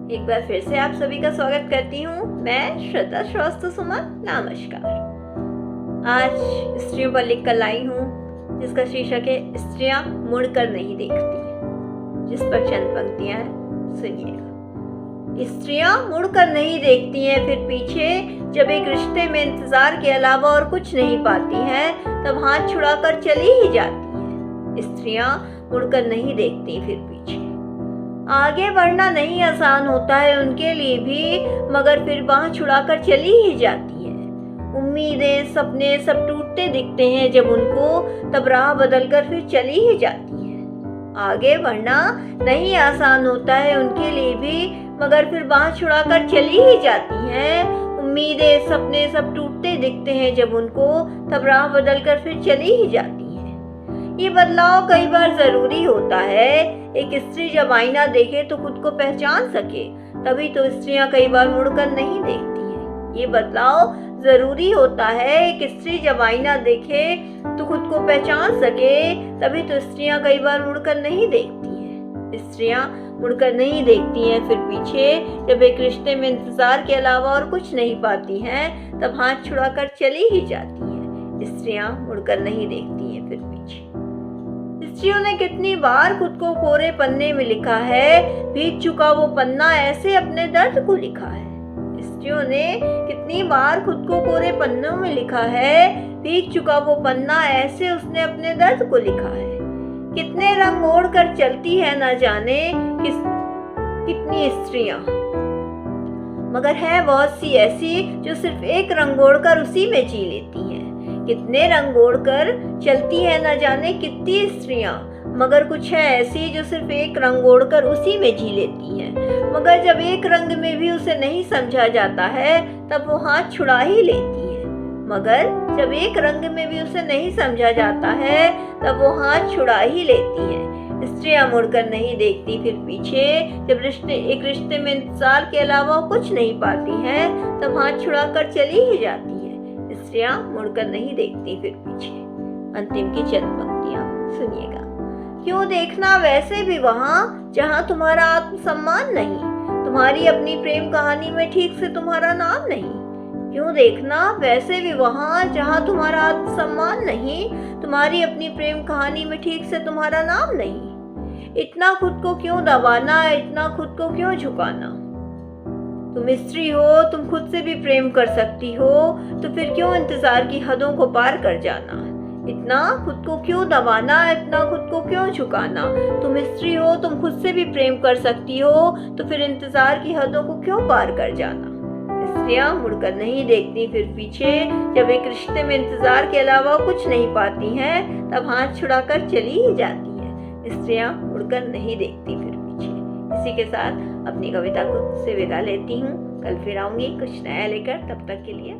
एक बार फिर से आप सभी का स्वागत करती हूँ। मैं श्रद्धा श्रीवास्तव सुमन। नमस्कार। आज स्त्रियों पर लिख कर लाई हूँ जिसका शीर्षक है स्त्रियां मुड़कर नहीं देखती, जिस पर चंद पंक्तियां हैं, सुनिएगा। स्त्रियां मुड़कर नहीं देखती हैं, फिर पीछे जब एक रिश्ते में इंतजार के अलावा और कुछ नहीं पाती हैं तब हाथ छुड़ाकर चली ही जाती हैं। स्त्रियां मुड़कर नहीं देखती फिर पीछे। आगे बढ़ना नहीं आसान होता है उनके लिए भी, मगर फिर बाँह छुड़ाकर चली ही जाती हैं। उम्मीदें सपने सब टूटते दिखते हैं जब उनको, तब राह बदलकर फिर चली ही जाती हैं। आगे बढ़ना नहीं आसान होता है उनके लिए भी, मगर फिर बाँह छुड़ाकर चली ही जाती हैं। उम्मीदें सपने सब टूटते दिखते हैं जब उनको, तब राह बदलकर फिर चली ही जाती हैं। ये बदलाव कई बार जरूरी होता है। एक स्त्री जब आईना देखे तो खुद को पहचान सके, तभी तो स्त्रियां कई बार मुड़कर नहीं देखती हैं। ये बदलाव जरूरी होता है। एक स्त्री जब आईना देखे तो खुद को पहचान सके, तभी तो स्त्रियां कई बार मुड़कर नहीं देखती हैं। स्त्रियां मुड़कर नहीं देखती हैं फिर पीछे जब एक रिश्ते में इंतजार के अलावा और कुछ नहीं पाती हैं, तब हाथ छुड़ाकर चली ही जाती हैं। स्त्रियां मुड़कर नहीं देखती हैं फिर पीछे। स्त्रियों ने कितनी बार खुद को कोरे पन्ने में लिखा है, भीग चुका वो पन्ना ऐसे अपने दर्द को लिखा है। स्त्रियों ने कितनी बार खुद को कोरे पन्नों में लिखा है, भीग चुका वो पन्ना ऐसे उसने अपने दर्द को लिखा है। कितने रंग ओढ़ कर चलती है न जाने कितनी स्त्रियां, मगर है बहुत सी ऐसी जो सिर्फ एक रंग ओढ़कर उसी में जी लेती हैं। कितने रंग ओढ़कर चलती है न जाने कितनी स्त्रियां, मगर कुछ है ऐसी जो सिर्फ एक रंग ओढ़कर उसी में जी लेती हैं। मगर जब एक रंग में भी उसे नहीं समझा जाता है तब वो हाथ छुड़ा ही लेती है। मगर जब एक रंग में भी उसे नहीं समझा जाता है तब वो हाथ छुड़ा ही लेती है। स्त्रियां मुड़कर नहीं देखती फिर पीछे जब एक रिश्ते में इंतजार के अलावा कुछ नहीं पाती हैं, तब हाथ छुड़ाकर चली ही जाती है। स्त्रियां मुड़कर नहीं देखती फिर पीछे। अंतिम की चंद पंक्तियां सुनिएगा। क्यों देखना वैसे भी वहां जहां तुम्हारा आत्मसम्मान नहीं, तुम्हारी अपनी प्रेम कहानी में ठीक से तुम्हारा नाम नहीं। क्यों देखना वैसे भी वहां जहां तुम्हारा आत्मसम्मान नहीं, तुम्हारी अपनी प्रेम कहानी में ठीक से तुम्हारा नाम नहीं। इतना खुद को क्यों दबाना, इतना खुद को क्यों झुकाना। तुम स्त्री हो, तुम खुद से भी प्रेम कर सकती हो, तो फिर क्यों इंतजार की हदों को पार कर जाना। इतना खुद को क्यों दबाना, इतना खुद को क्यों झुकाना। तुम स्त्री हो, तुम खुद से भी प्रेम कर सकती हो, तो फिर इंतजार की हदों को क्यों पार कर जाना। स्त्रियां मुड़कर नहीं देखती फिर पीछे जब एक रिश्ते में इंतजार के अलावा कुछ नहीं पाती हैं, तब हाथ छुड़ाकर चली ही जाती है। स्त्रियां मुड़कर नहीं देखती फिर पीछे। इसी के साथ अपनी कविता को से विदा लेती हूँ। कल फिर आऊंगी कुछ नया लेकर, तब तक के लिए